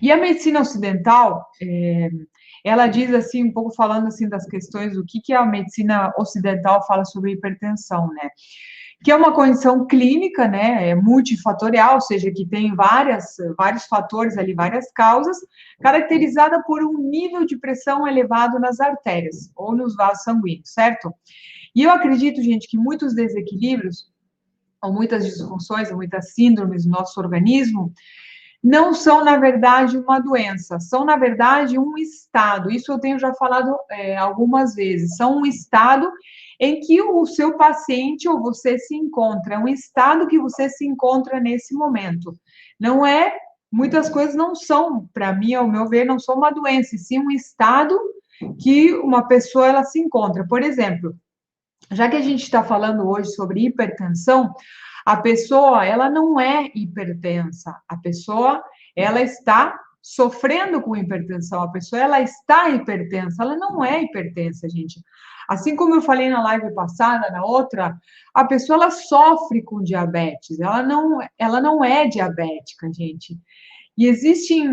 E a medicina ocidental, ela diz assim, um pouco falando assim das questões do que a medicina ocidental fala sobre hipertensão, né? Que é uma condição clínica, né, multifatorial, ou seja, que tem vários fatores ali, várias causas, caracterizada por um nível de pressão elevado nas artérias ou nos vasos sanguíneos, certo? E eu acredito, gente, que muitos desequilíbrios, ou muitas disfunções, ou muitas síndromes do nosso organismo, não são, na verdade, uma doença, são, na verdade, um estado. Isso eu tenho já falado algumas vezes. São um estado em que o seu paciente ou você se encontra, é um estado que você se encontra nesse momento. Não é, muitas coisas não são, para mim, ao meu ver, não são uma doença, e sim um estado que uma pessoa ela se encontra. Por exemplo, já que a gente está falando hoje sobre hipertensão, a pessoa, ela não é hipertensa, a pessoa, ela está sofrendo com hipertensão, a pessoa, ela está hipertensa, ela não é hipertensa, gente. Assim como eu falei na live passada, na outra, a pessoa, ela sofre com diabetes, ela não é diabética, gente. E existem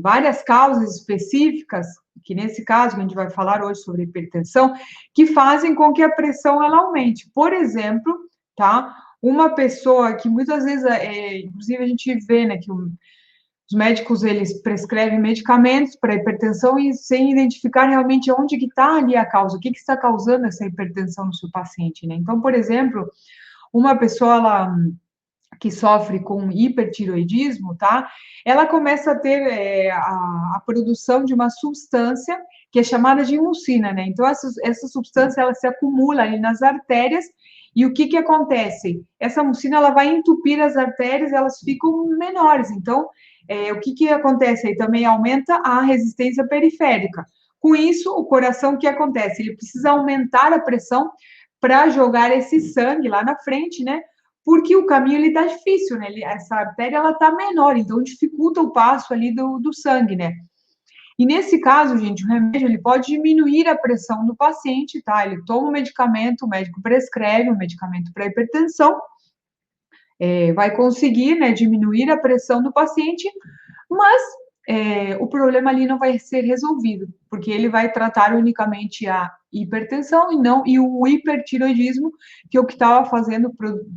várias causas específicas, que nesse caso, a gente vai falar hoje sobre hipertensão, que fazem com que a pressão ela aumente. Por exemplo, tá? Uma pessoa que muitas vezes, inclusive a gente vê, né, que os médicos, eles prescrevem medicamentos para hipertensão e sem identificar realmente onde que está ali a causa, o que está causando essa hipertensão no seu paciente, né? Então, por exemplo, uma pessoa, ela que sofre com hipertiroidismo, tá? Ela começa a ter a produção de uma substância que é chamada de mucina, né? Então, essa substância, ela se acumula ali nas artérias e o que que acontece? Essa mucina, ela vai entupir as artérias, elas ficam menores. Então, o que que acontece aí? Também aumenta a resistência periférica. Com isso, o coração, o que acontece? Ele precisa aumentar a pressão para jogar esse sangue lá na frente, né? Porque o caminho ele tá difícil, né? Essa artéria ela tá menor, então dificulta o passo ali do sangue, né? E nesse caso, gente, o remédio ele pode diminuir a pressão do paciente, tá? Ele toma o medicamento, o médico prescreve um medicamento para hipertensão, vai conseguir, né, diminuir a pressão do paciente, mas o problema ali não vai ser resolvido, porque ele vai tratar unicamente a hipertensão e o hipertiroidismo, que é o que estava fazendo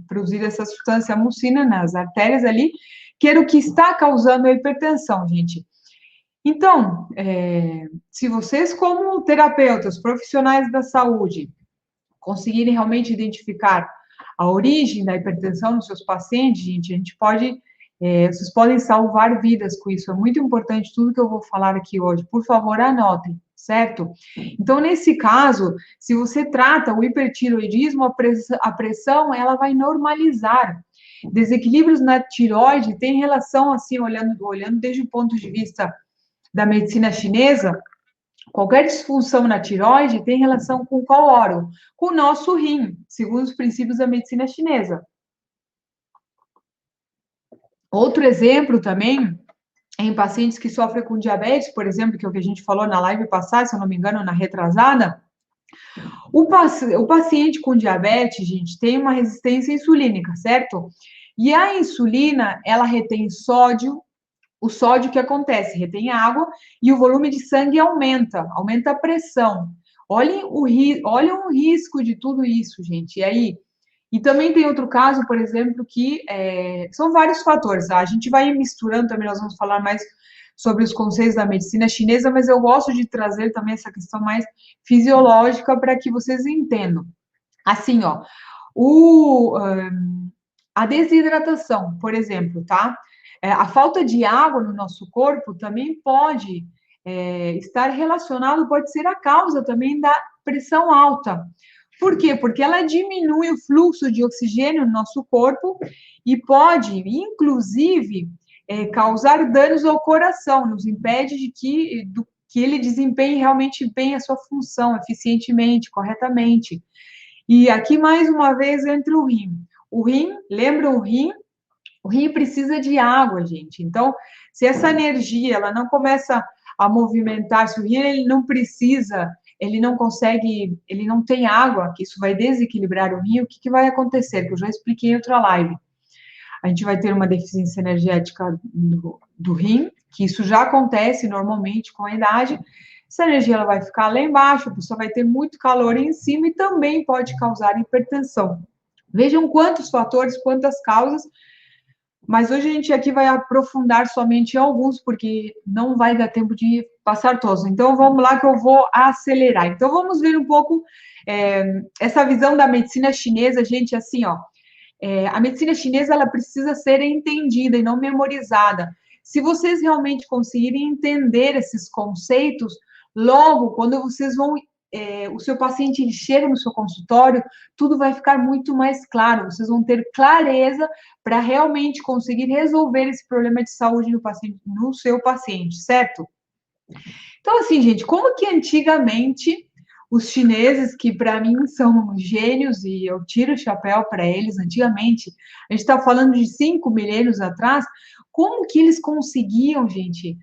produzir essa substância a mucina nas artérias ali, que era o que está causando a hipertensão, gente. Então, se vocês, como terapeutas, profissionais da saúde, conseguirem realmente identificar a origem da hipertensão nos seus pacientes, gente, a gente pode, vocês podem salvar vidas com isso. É muito importante tudo que eu vou falar aqui hoje. Por favor, anotem, certo? Então, nesse caso, se você trata o hipertiroidismo, a pressão ela vai normalizar. Desequilíbrios na tiroide têm relação, assim, olhando desde o ponto de vista da medicina chinesa, qualquer disfunção na tiroide tem relação com qual órgão? Com o nosso rim, segundo os princípios da medicina chinesa. Outro exemplo também, em pacientes que sofrem com diabetes, por exemplo, que é o que a gente falou na live passada, se eu não me engano, na retrasada, o paciente com diabetes, gente, tem uma resistência insulínica, certo? E a insulina, ela retém sódio, o sódio que acontece, retém água e o volume de sangue aumenta a pressão. Olhem o risco de tudo isso, gente. E aí, e também tem outro caso, por exemplo, que são vários fatores, tá? A gente vai misturando também, nós vamos falar mais sobre os conceitos da medicina chinesa, mas eu gosto de trazer também essa questão mais fisiológica para que vocês entendam. Assim, ó, a desidratação, por exemplo, tá? A falta de água no nosso corpo também pode estar relacionado, pode ser a causa também da pressão alta. Por quê? Porque ela diminui o fluxo de oxigênio no nosso corpo e pode, inclusive, causar danos ao coração, nos impede que ele desempenhe realmente bem a sua função, eficientemente, corretamente. E aqui, mais uma vez, entra o rim. O rim, lembra o rim? O rim precisa de água, gente. Então, se essa energia ela não começa a movimentar, se o rim ele não precisa, ele não consegue, ele não tem água, que isso vai desequilibrar o rim, o que, que vai acontecer? Que eu já expliquei em outra live. a gente vai ter uma deficiência energética do rim, que isso já acontece normalmente com a idade. Essa energia ela vai ficar lá embaixo, a pessoa vai ter muito calor em cima e também pode causar hipertensão. Vejam quantos fatores, quantas causas, mas hoje a gente aqui vai aprofundar somente em alguns, porque não vai dar tempo de passar todos. Então, vamos lá que eu vou acelerar. Então, vamos ver um pouco essa visão da medicina chinesa, gente, assim, ó. A medicina chinesa, ela precisa ser entendida e não memorizada. Se vocês realmente conseguirem entender esses conceitos, logo, quando vocês vão o seu paciente ele chega no seu consultório, tudo vai ficar muito mais claro. Vocês vão ter clareza para realmente conseguir resolver esse problema de saúde no seu paciente, certo? Então, assim, gente, como que antigamente os chineses, que para mim são gênios e eu tiro o chapéu para eles, antigamente, a gente está falando de 5 milênios atrás, como que eles conseguiam, gente,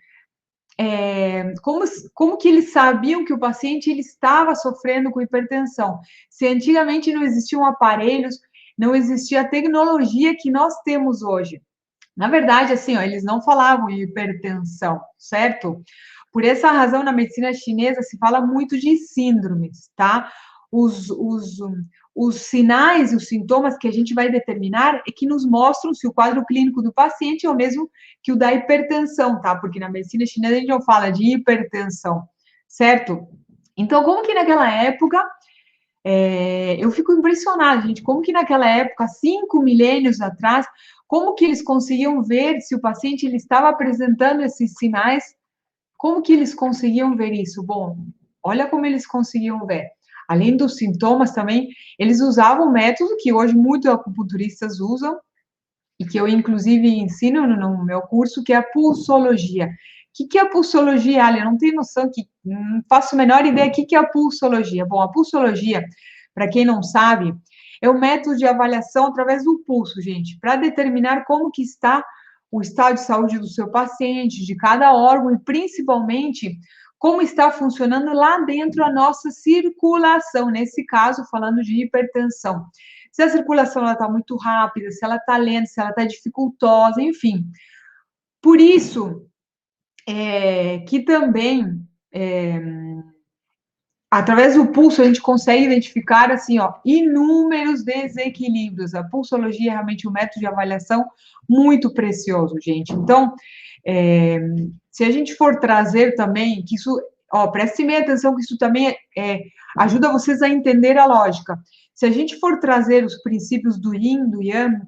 como que eles sabiam que o paciente ele estava sofrendo com hipertensão? Se antigamente não existiam aparelhos, não existia a tecnologia que nós temos hoje. Na verdade, assim, ó, eles não falavam em hipertensão, certo? Por essa razão, na medicina chinesa se fala muito de síndromes, tá? Os, os, os sinais e os sintomas que a gente vai determinar é que nos mostram se o quadro clínico do paciente é o mesmo que o da hipertensão, tá? Porque na medicina chinesa a gente não fala de hipertensão, certo? Então, como que naquela época, eu fico impressionada, gente, como que naquela época, 5 milênios atrás, como que eles conseguiam ver se o paciente ele estava apresentando esses sinais? Como que eles conseguiam ver isso? Bom, olha como eles conseguiam ver. Além dos sintomas também, eles usavam um método que hoje muitos acupunturistas usam, e que eu, inclusive, ensino no meu curso, que é a pulsologia. O que é a pulsologia, Ali? Eu não tenho noção, não faço a menor ideia do que é a pulsologia. Bom, a pulsologia, para quem não sabe, é um método de avaliação através do pulso, gente, para determinar como que está o estado de saúde do seu paciente, de cada órgão, e principalmente como está funcionando lá dentro a nossa circulação, nesse caso, falando de hipertensão. Se a circulação está muito rápida, se ela está lenta, se ela está dificultosa, enfim. Por isso que também, através do pulso, a gente consegue identificar, assim, ó, inúmeros desequilíbrios. A pulsologia é realmente um método de avaliação muito precioso, gente. Então, se a gente for trazer também, que isso, ó, prestem bem atenção que isso também ajuda vocês a entender a lógica. Se a gente for trazer os princípios do Yin, do Yang,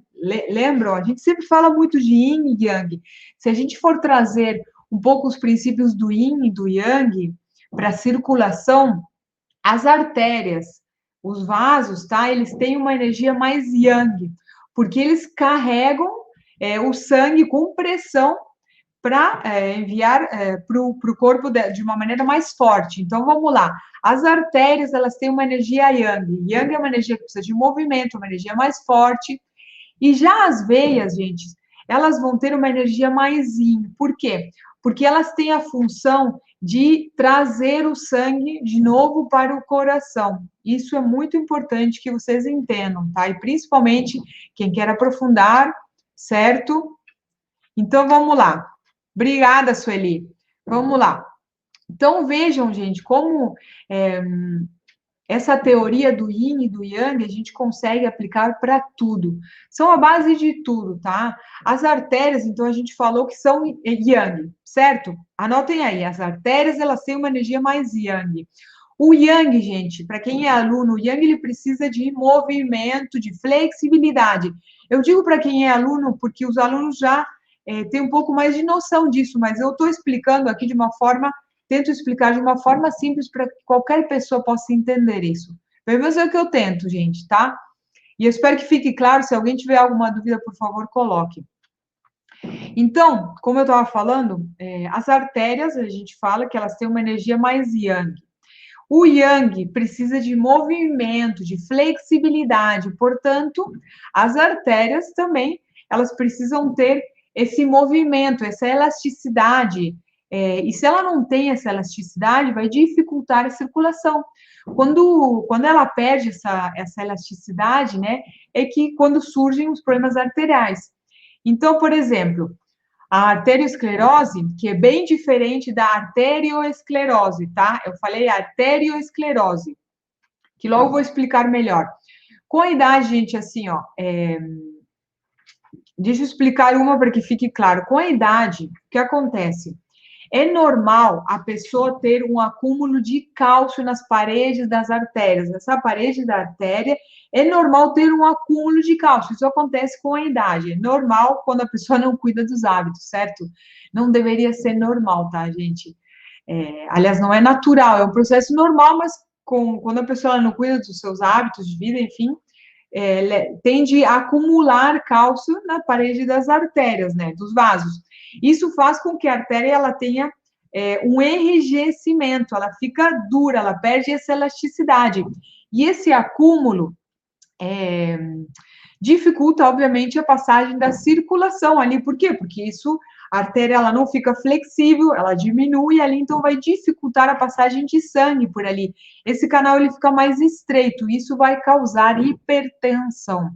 lembram? A gente sempre fala muito de Yin e Yang. Se a gente for trazer um pouco os princípios do Yin e do Yang para a circulação, as artérias, os vasos, tá? Eles têm uma energia mais Yang, porque eles carregam o sangue com pressão para enviar para o corpo de uma maneira mais forte. Então, vamos lá. As artérias, elas têm uma energia Yang. Yang é uma energia que precisa de movimento, uma energia mais forte. E já as veias, gente, elas vão ter uma energia mais Yin. Por quê? Porque elas têm a função de trazer o sangue de novo para o coração. Isso é muito importante que vocês entendam, tá? E principalmente quem quer aprofundar, certo? Então, vamos lá. Obrigada, Sueli. Vamos lá. Então, vejam, gente, como essa teoria do Yin e do Yang a gente consegue aplicar para tudo. São a base de tudo, tá? As artérias, então, a gente falou que são Yang, certo? Anotem aí, as artérias, elas têm uma energia mais Yang. O Yang, gente, para quem é aluno, o Yang, ele precisa de movimento, de flexibilidade. Eu digo para quem é aluno, porque os alunos já têm um pouco mais de noção disso, mas eu estou explicando aqui de uma forma, tento explicar de uma forma simples para que qualquer pessoa possa entender isso. Pelo menos é o que eu tento, gente, tá? E eu espero que fique claro, se alguém tiver alguma dúvida, por favor, coloque. Então, como eu estava falando, as artérias, a gente fala que elas têm uma energia mais Yang. O Yang precisa de movimento, de flexibilidade, portanto, as artérias também, elas precisam ter esse movimento, essa elasticidade, e se ela não tem essa elasticidade, vai dificultar a circulação. Quando ela perde essa elasticidade, né, é que quando surgem os problemas arteriais. Então, por exemplo, a arteriosclerose, que é bem diferente da arterioesclerose, tá? Eu falei arterioesclerose, que logo vou explicar melhor. Com a idade, gente, assim, ó, deixa eu explicar uma para que fique claro. Com a idade, o que acontece? É normal a pessoa ter um acúmulo de cálcio nas paredes das artérias. Essa parede da artéria é normal ter um acúmulo de cálcio. Isso acontece com a idade. É normal quando a pessoa não cuida dos hábitos, certo? Não deveria ser normal, tá, gente? Aliás, não é natural, é um processo normal, mas quando a pessoa não cuida dos seus hábitos de vida, enfim, tende a acumular cálcio na parede das artérias, né, dos vasos. Isso faz com que a artéria ela tenha um enrijecimento, ela fica dura, ela perde essa elasticidade. E esse acúmulo dificulta, obviamente, a passagem da circulação ali. Por quê? Porque isso, a artéria, ela não fica flexível, ela diminui ali, então vai dificultar a passagem de sangue por ali. Esse canal, ele fica mais estreito, isso vai causar hipertensão.